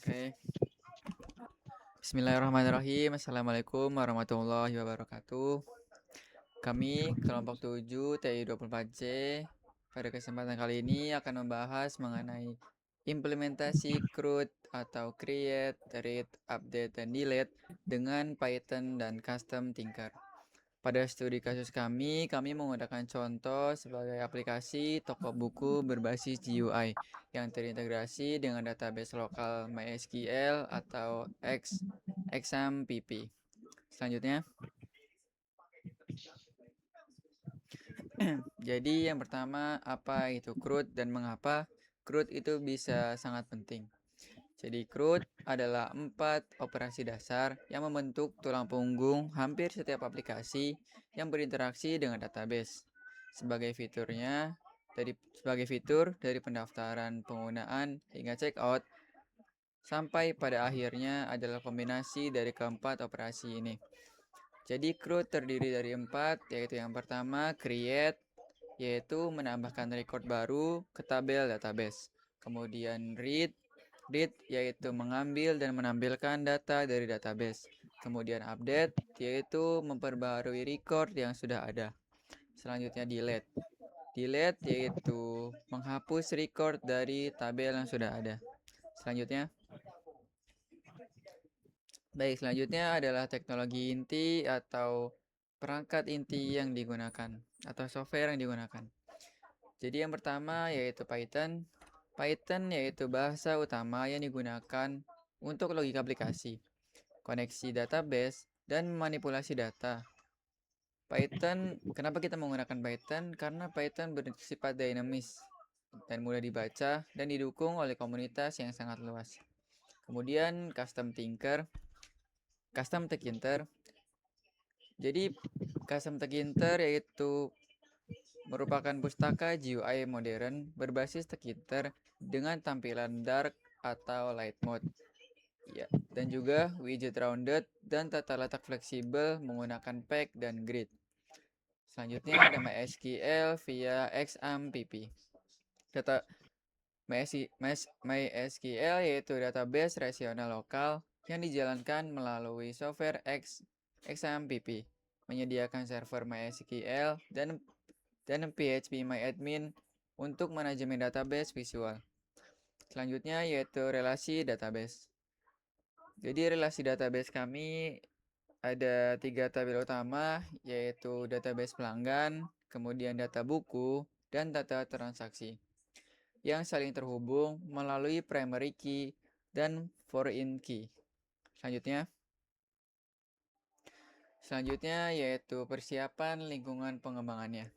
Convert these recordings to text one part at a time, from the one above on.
Oke. Bismillahirrahmanirrahim. Assalamualaikum warahmatullahi wabarakatuh. Kami kelompok 7 TI 24C pada kesempatan kali ini akan membahas mengenai implementasi CRUD atau Create, Read, Update, dan Delete dengan Python dan Custom Tinker. Pada studi kasus kami menggunakan contoh sebagai aplikasi toko buku berbasis GUI yang terintegrasi dengan database lokal MySQL atau XAMPP. Selanjutnya, jadi yang pertama, apa itu CRUD dan mengapa CRUD itu bisa sangat penting. Jadi CRUD adalah 4 operasi dasar yang membentuk tulang punggung hampir setiap aplikasi yang berinteraksi dengan database. Sebagai fitur dari pendaftaran penggunaan hingga checkout sampai pada akhirnya adalah kombinasi dari keempat operasi ini. Jadi CRUD terdiri dari 4, yaitu yang pertama create, yaitu menambahkan record baru ke tabel database. Kemudian read yaitu mengambil dan menampilkan data dari database. Kemudian update yaitu memperbarui record yang sudah ada. Selanjutnya delete yaitu menghapus record dari tabel yang sudah ada. Selanjutnya adalah teknologi inti atau perangkat inti yang digunakan atau software yang digunakan. Jadi yang pertama yaitu Python. Python yaitu bahasa utama yang digunakan untuk logika aplikasi, koneksi database, dan manipulasi data. Kenapa kita menggunakan Python? Karena Python bersifat dinamis dan mudah dibaca dan didukung oleh komunitas yang sangat luas. Kemudian Custom Tinker. Jadi Custom Tinker yaitu merupakan pustaka GUI modern berbasis Tkinter dengan tampilan dark atau light mode. Ya, dan juga widget rounded dan tata letak fleksibel menggunakan pack dan grid. Selanjutnya ada MySQL via XAMPP. Data MySQL yaitu database relasional lokal yang dijalankan melalui software XAMPP, menyediakan server MySQL dan phpMyAdmin untuk manajemen database visual. Selanjutnya yaitu relasi database. Jadi relasi database kami ada 3 tabel utama, yaitu database pelanggan, kemudian data buku, dan data transaksi yang saling terhubung melalui primary key dan foreign key. Selanjutnya yaitu persiapan lingkungan pengembangannya.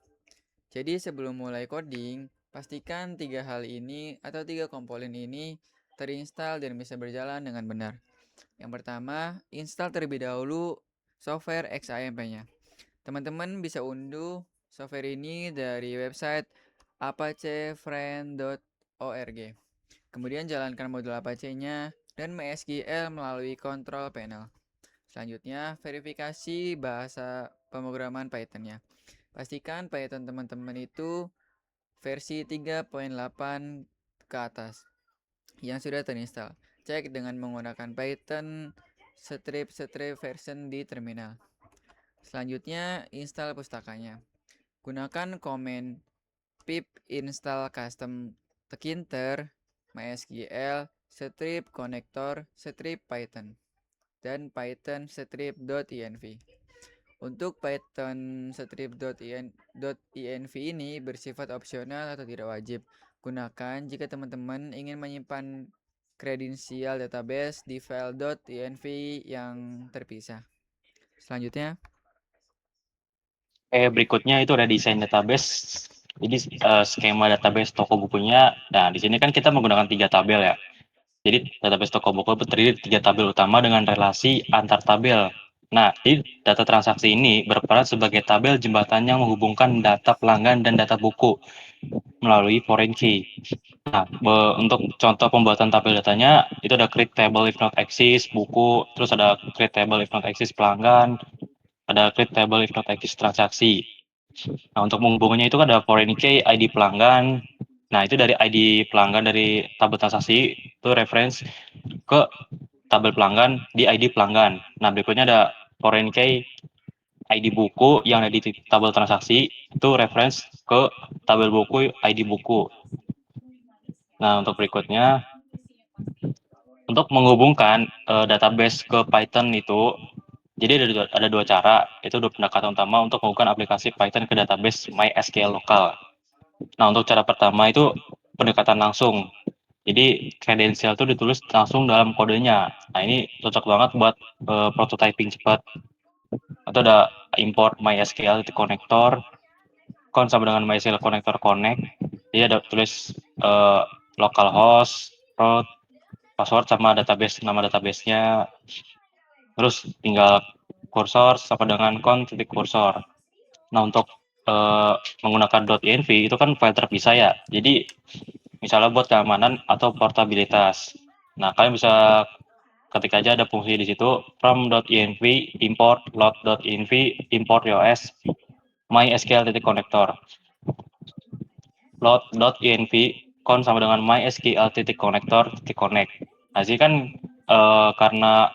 Jadi sebelum mulai coding, pastikan 3 hal ini atau 3 komponen ini terinstall dan bisa berjalan dengan benar. Yang pertama, install terlebih dahulu software XAMPP-nya. Teman-teman bisa unduh software ini dari website apacefriend.org. Kemudian jalankan modul Apache-nya dan MySQL melalui control panel. Selanjutnya, verifikasi bahasa pemrograman Python-nya. Pastikan Python teman-teman itu versi 3.8 ke atas yang sudah terinstall. Cek dengan menggunakan Python strip version di terminal. Selanjutnya, install pustakanya. Gunakan komen pip install custom tkinter mysql strip connector strip python dan python strip.env. Untuk Python strip.env ini bersifat opsional atau tidak wajib. Gunakan jika teman-teman ingin menyimpan kredensial database di file .env yang terpisah. Selanjutnya, Berikutnya itu ada desain database. Jadi skema database toko bukunya. Nah, di sini kan kita menggunakan 3 tabel ya. Jadi database toko buku terdiri dari 3 tabel utama dengan relasi antar tabel. Nah, di data transaksi ini berperan sebagai tabel jembatan yang menghubungkan data pelanggan dan data buku melalui foreign key. Nah, untuk contoh pembuatan tabel datanya, itu ada create table if not exist buku, terus ada create table if not exist pelanggan, ada create table if not exist transaksi. Nah, untuk menghubunginya itu ada foreign key, ID pelanggan. Nah, itu dari ID pelanggan dari tabel transaksi, itu reference ke tabel pelanggan di ID pelanggan. Nah, berikutnya ada foreign key ID buku yang ada di tabel transaksi, itu reference ke tabel buku ID buku. Nah, untuk berikutnya, untuk menghubungkan database ke Python itu, jadi ada dua cara, itu dua pendekatan utama untuk menghubungkan aplikasi Python ke database MySQL lokal. Nah, untuk cara pertama itu pendekatan langsung. Jadi kredensial itu ditulis langsung dalam kodenya. Nah, ini cocok banget buat prototyping cepat. Atau ada import MySQL connector, con sama dengan MySQL connector connect. Jadi ada tulis localhost, root, password sama database, nama databasenya. Terus tinggal kursor sama dengan con titik kursor. Nah, untuk menggunakan .env itu kan file terpisah ya. Jadi misalnya buat keamanan atau portabilitas. Nah, kalian bisa ketik aja ada fungsi di situ from.env import load.env import yos mysql connector load.env con sama dengan mysql connector connect. Nah, sih kan karena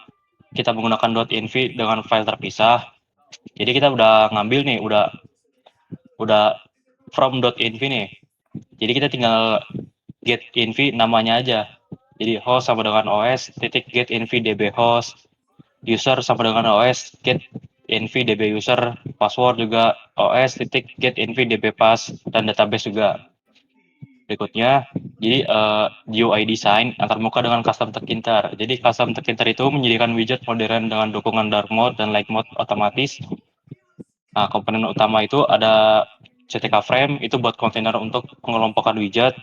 kita menggunakan .env dengan file terpisah, jadi kita udah ngambil nih, udah from.env nih. Jadi kita tinggal get env namanya aja. Jadi host sama dengan os titik get env db host, user sama dengan os get env db user, password juga os titik get env db pass, dan database juga. Berikutnya, jadi GUI design antar muka dengan custom terkintar. Jadi custom terkintar itu menyediakan widget modern dengan dukungan dark mode dan light mode otomatis. Nah, komponen utama itu ada CTK frame, itu buat kontainer untuk pengelompokan widget.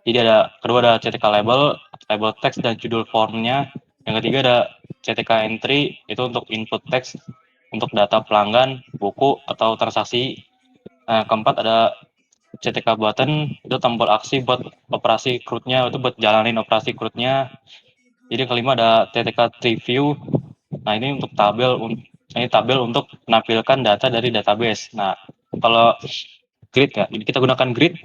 Jadi kedua ada CTK label, label text dan judul formnya. Yang ketiga ada CTK entry, itu untuk input text, untuk data pelanggan, buku, atau transaksi. Nah, keempat ada CTK button, itu tombol aksi buat operasi CRUD-nya, itu buat jalanin operasi CRUD-nya. Jadi kelima ada CTK tree view. Nah, ini untuk tabel untuk menampilkan data dari database. Nah, kalau grid ya, jadi kita gunakan grid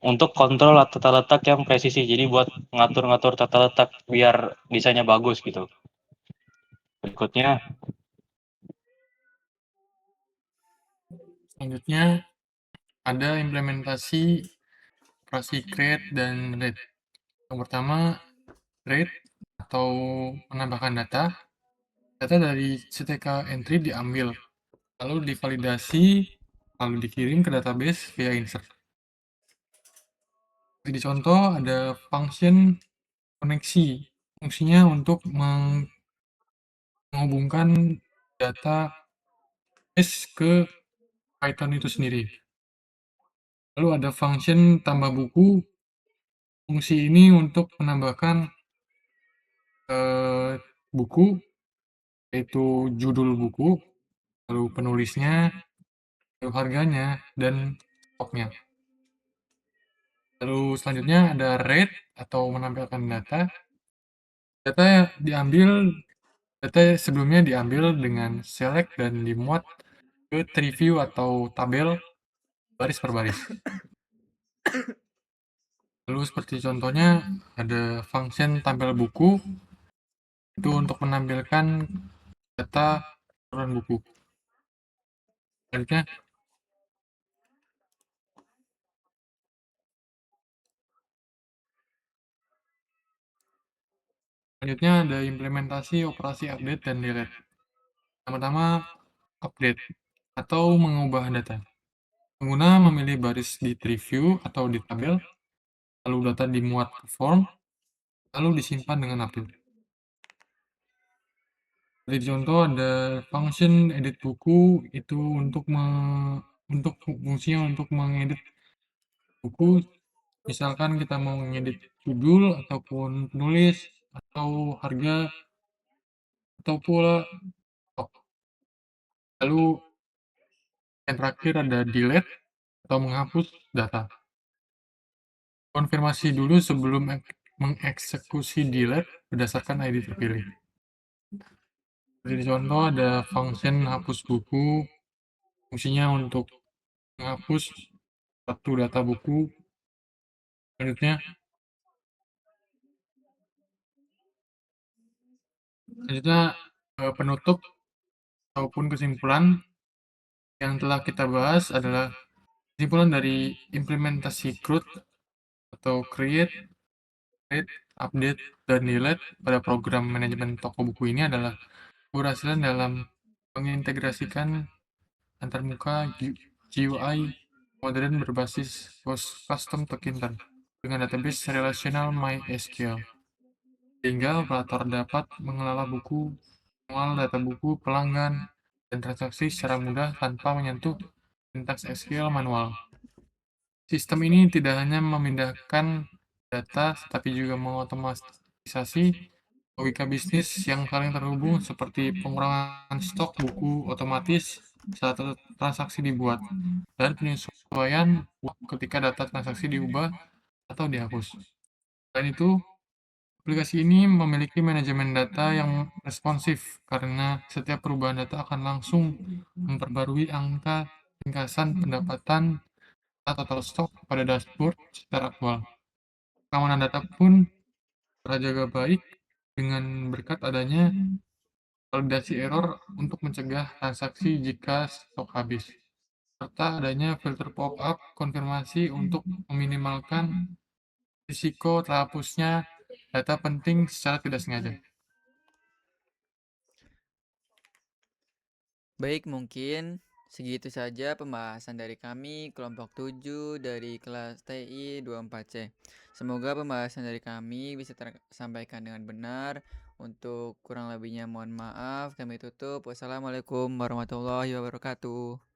untuk kontrol tata letak yang presisi. Jadi buat ngatur-ngatur tata letak biar desainnya bagus gitu. Berikutnya, Selanjutnya ada implementasi operasi create dan read. Yang pertama, read atau menambahkan data. Data dari CTK entry diambil, lalu divalidasi, lalu dikirim ke database via insert. Di contoh ada function koneksi. Fungsinya untuk menghubungkan data base ke Python itu sendiri. Lalu ada function tambah buku. Fungsi ini untuk menambahkan buku, yaitu judul buku, lalu penulisnya, lalu harganya, dan stoknya. Lalu selanjutnya ada read atau menampilkan data. Data sebelumnya diambil dengan select dan dimuat ke tree view atau tabel baris per baris. Lalu seperti contohnya ada function tampil buku, itu untuk menampilkan data keseluruhan buku. Selanjutnya ada implementasi operasi update dan delete. Pertama, update atau mengubah data. Pengguna memilih baris di tree view atau di tabel, lalu data dimuat ke form, lalu disimpan dengan update. Seperti contoh ada function edit buku, itu untuk fungsinya untuk mengedit buku. Misalkan kita mau mengedit judul ataupun penulis atau harga atau pula stok. Lalu yang terakhir ada delete atau menghapus data. Konfirmasi dulu sebelum mengeksekusi delete berdasarkan ID terpilih. Seperti contoh ada function hapus buku, fungsinya untuk menghapus satu data buku. Selanjutnya Selanjutnya, penutup ataupun kesimpulan yang telah kita bahas adalah kesimpulan dari implementasi CRUD atau Create, Read, Update, dan Delete pada program manajemen toko buku ini adalah keberhasilan dalam mengintegrasikan antarmuka GUI modern berbasis custom token dengan database relasional MySQL, sehingga operator dapat mengelola buku, mengolah data buku, pelanggan, dan transaksi secara mudah tanpa menyentuh sintaks SQL manual. Sistem ini tidak hanya memindahkan data, tetapi juga mengotomatisasi logika bisnis yang saling terhubung seperti pengurangan stok buku otomatis saat transaksi dibuat, dan penyesuaian ketika data transaksi diubah atau dihapus. Selain itu, aplikasi ini memiliki manajemen data yang responsif karena setiap perubahan data akan langsung memperbarui angka ringkasan pendapatan atau total stok pada dashboard secara aktual. Keamanan data pun terjaga baik dengan berkat adanya validasi error untuk mencegah transaksi jika stok habis, serta adanya filter pop-up konfirmasi untuk meminimalkan risiko terhapusnya data penting secara tidak sengaja. Baik, mungkin segitu saja pembahasan dari kami kelompok 7 dari kelas TI 24C. Semoga pembahasan dari kami bisa tersampaikan dengan benar. Untuk kurang lebihnya mohon maaf. Kami tutup. Wassalamualaikum warahmatullahi wabarakatuh.